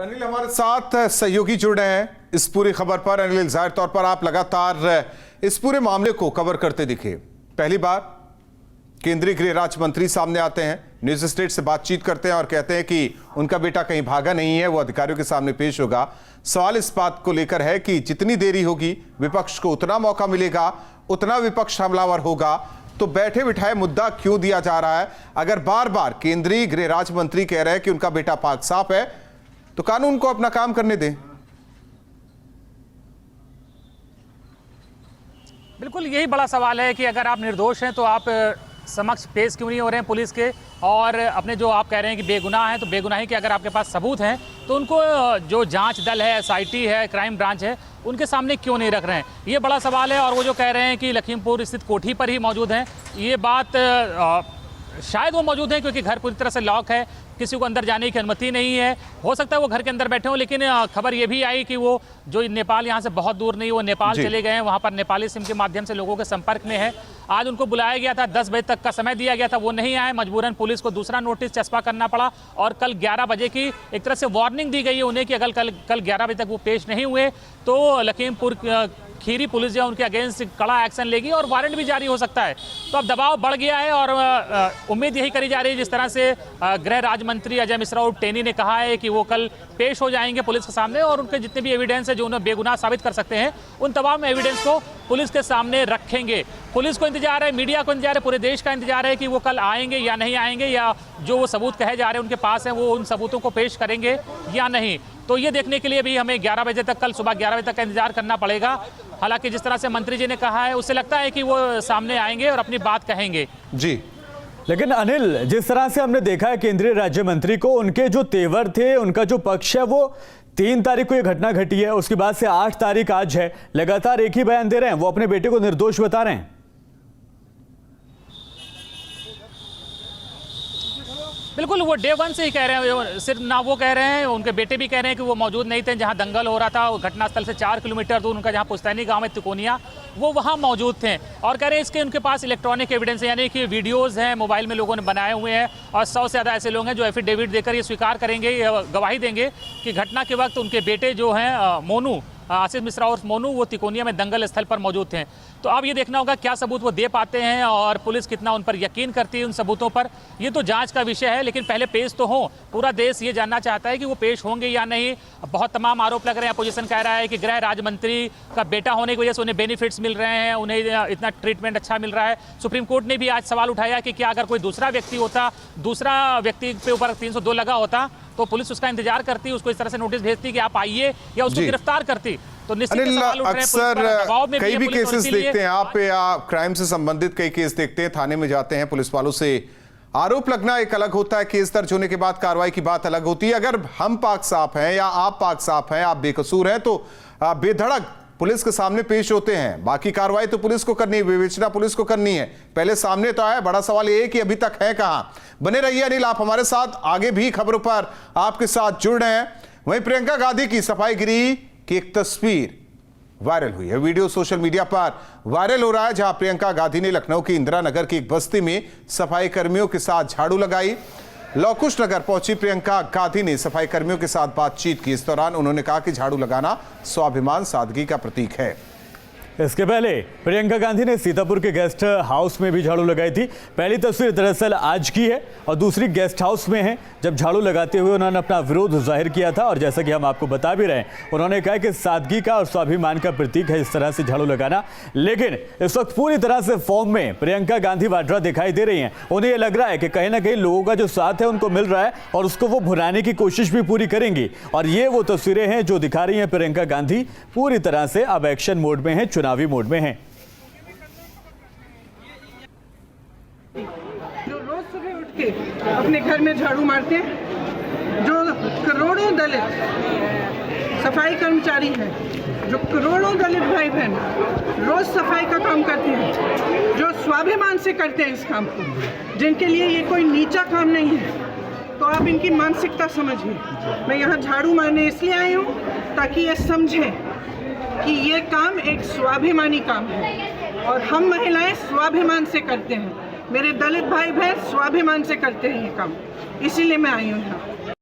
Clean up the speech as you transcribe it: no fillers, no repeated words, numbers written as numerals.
अनिल हमारे साथ सहयोगी जुड़ रहे हैं इस पूरी खबर पर। अनिल, जाहिर तौर पर आप लगातार इस पूरे मामले को कवर करते दिखे। पहली बार केंद्रीय गृह राज्य मंत्री सामने आते हैं, न्यूज स्टेट से बातचीत करते हैं और कहते हैं कि उनका बेटा कहीं भागा नहीं है, वो अधिकारियों के सामने पेश होगा। सवाल इस बात को लेकर है कि जितनी देरी होगी विपक्ष को उतना मौका मिलेगा, उतना विपक्ष हमलावर होगा। तो बैठे बिठाए मुद्दा क्यों दिया जा रहा है? अगर बार बार केंद्रीय गृह राज्य मंत्री कह रहे हैं कि उनका बेटा पाक साफ है, तो कानून को अपना काम करने दें। बिल्कुल यही बड़ा सवाल है कि अगर आप निर्दोष हैं तो आप समक्ष पेश क्यों नहीं हो रहे हैं पुलिस के, और अपने जो आप कह रहे हैं कि बेगुनाह हैं तो बेगुनाही के अगर आपके पास सबूत हैं तो उनको जो जांच दल है, एसआईटी है, क्राइम ब्रांच है, उनके सामने क्यों नहीं रख रहे हैं, ये बड़ा सवाल है। और वो जो कह रहे हैं कि लखीमपुर स्थित कोठी पर ही मौजूद हैं, ये बात शायद वो मौजूद हैं क्योंकि घर पूरी तरह से लॉक है, किसी को अंदर जाने की अनुमति नहीं है। हो सकता है वो घर के अंदर बैठे हों, लेकिन खबर ये भी आई कि वो जो नेपाल यहाँ से बहुत दूर नहीं, वो नेपाल चले गए हैं, वहाँ पर नेपाली सिम के माध्यम से लोगों के संपर्क में है। आज उनको बुलाया गया था, 10 बजे तक का समय दिया गया था, वो नहीं आए। मजबूरन पुलिस को दूसरा नोटिस चस्पा करना पड़ा और कल 11 बजे की एक तरह से वार्निंग दी गई है उन्हें कि अगर कल 11 बजे तक वो पेश नहीं हुए तो लखीमपुर खीरी पुलिस जो उनके अगेंस्ट कड़ा एक्शन लेगी और वारंट भी जारी हो सकता है। तो अब दबाव बढ़ गया है और उम्मीद यही करी जा रही है, जिस तरह से गृह राज्य मंत्री अजय मिश्रा उर्फ टेनी ने कहा है कि वो कल पेश हो जाएंगे पुलिस के सामने और उनके जितने भी एविडेंस है जो उन्हें बेगुनाह साबित कर सकते हैं, उन तमाम एविडेंस को पुलिस के सामने रखेंगे। पुलिस को इंतजार है, मीडिया को इंतजार है, पूरे देश का इंतजार है कि वो कल आएंगे या नहीं आएंगे, या जो वो सबूत कहे जा रहे हैं उनके पास हैं वो उन सबूतों को पेश करेंगे या नहीं। तो ये देखने के लिए भी हमें 11 बजे तक, कल सुबह 11 बजे तक का इंतजार करना पड़ेगा। हालांकि जिस तरह से मंत्री जी ने कहा है उससे लगता है कि वो सामने आएंगे और अपनी बात कहेंगे। जी, लेकिन अनिल, जिस तरह से हमने देखा है केंद्रीय राज्य मंत्री को, उनके जो तेवर थे, उनका जो पक्ष है, वो 3 तारीख को ये घटना घटी है, उसके बाद से 8 तारीख आज है, लगातार एक ही बयान दे रहे हैं, वो अपने बेटे को निर्दोष बता रहे हैं। बिल्कुल, वो डे 1 से ही कह रहे हैं, सिर्फ ना वो कह रहे हैं, उनके बेटे भी कह रहे हैं कि वो मौजूद नहीं थे जहां दंगल हो रहा था। घटनास्थल से 4 किलोमीटर दूर उनका जहां पुस्तैनी गांव है तिकोनिया, वो वहां मौजूद थे और कह रहे हैं इसके उनके पास इलेक्ट्रॉनिक एविडेंस है, यानी कि वीडियोज़ हैं, मोबाइल में लोगों ने बनाए हुए हैं और 100 से ज़्यादा ऐसे लोग हैं जो एफिडेविट देकर ये स्वीकार करेंगे, गवाही देंगे कि घटना के वक्त उनके बेटे जो हैं मोनू, आशीष मिश्रा और मोनू, वो तिकोनिया में दंगल स्थल पर मौजूद थे। तो अब ये देखना होगा क्या सबूत वो दे पाते हैं और पुलिस कितना उन पर यकीन करती है उन सबूतों पर। ये तो जांच का विषय है, लेकिन पहले पेश तो हो। पूरा देश ये जानना चाहता है कि वो पेश होंगे या नहीं। बहुत तमाम आरोप लग रहे हैं। अपोजिशन कह रहा है कि गृह राज्य मंत्री का बेटा होने की वजह से उन्हें बेनिफिट्स मिल रहे हैं, उन्हें इतना ट्रीटमेंट अच्छा मिल रहा है। सुप्रीम कोर्ट ने भी आज सवाल उठाया कि क्या अगर कोई दूसरा व्यक्ति होता, दूसरा व्यक्ति पे ऊपर 302 लगा होता तो पुलिस उसका इंतजार करती, उसको इस तरह से नोटिस भेजती कि आप आइए, या उसको गिरफ्तार करती। तो अनिल, अक्सर कई भी केसेस देखते हैं आप, या क्राइम से संबंधित कई केस देखते हैं, थाने में जाते हैं, पुलिस वालों से आरोप लगना एक अलग होता है, केस दर्ज होने के बाद कार्रवाई की बात अलग होती है। अगर हम पाक साफ हैं या आप पाक साफ हैं, आप बेकसूर हैं, तो बेधड़क पुलिस के सामने पेश होते हैं। बाकी कार्रवाई तो पुलिस को करनी है, विवेचना पुलिस को करनी है, पहले सामने तो आया। बड़ा सवाल ये है कि अभी तक है कहां। बने रहिए अनिल, आप हमारे साथ आगे भी खबरों पर आपके साथ जुड़ रहे हैं। वहीं प्रियंका गांधी की सफाईगिरी की एक तस्वीर वायरल हुई है, वीडियो सोशल मीडिया पर वायरल हो रहा है, जहां प्रियंका गांधी ने लखनऊ की इंदिरा नगर की एक बस्ती में सफाई कर्मियों के साथ झाड़ू लगाई। लौकुश नगर पहुंची प्रियंका गांधी ने सफाई कर्मियों के साथ बातचीत की। इस दौरान उन्होंने कहा कि झाड़ू लगाना स्वाभिमान, सादगी का प्रतीक है। इसके पहले प्रियंका गांधी ने सीतापुर के गेस्ट हाउस में भी झाड़ू लगाई थी। पहली तस्वीर दरअसल आज की है और दूसरी गेस्ट हाउस में है, जब झाड़ू लगाते हुए उन्होंने अपना विरोध जाहिर किया था। और जैसा कि हम आपको बता भी रहे हैं, उन्होंने कहा कि सादगी का और स्वाभिमान का प्रतीक है इस तरह से झाड़ू लगाना। लेकिन इस वक्त पूरी तरह से फॉर्म में प्रियंका गांधी वाड्रा दिखाई दे रही हैं। उन्हें यह लग रहा है कि कहीं ना कहीं लोगों का जो साथ है उनको मिल रहा है और उसको वो भुनाने की कोशिश भी पूरी करेंगी। और ये वो तस्वीरें हैं जो दिखा रही हैं प्रियंका गांधी पूरी तरह से अब एक्शन मोड में है, चुनावी मोड में है। जो रोज सुबह उठ के अपने घर में झाड़ू मारते हैं, जो करोड़ों दलित सफाई कर्मचारी हैं, जो करोड़ों दलित भाई बहन रोज सफाई का काम करते हैं, जो स्वाभिमान से करते हैं इस काम को, जिनके लिए ये कोई नीचा काम नहीं है, तो आप इनकी मानसिकता समझिए। मैं यहाँ झाड़ू मारने इसलिए आई हूँ ताकि ये समझें कि ये काम एक स्वाभिमानी काम है और हम महिलाएं स्वाभिमान से करते हैं। मेरे दलित भाई बहन स्वाभिमान से करते हैं ये काम, इसीलिए मैं आई हूँ यहाँ।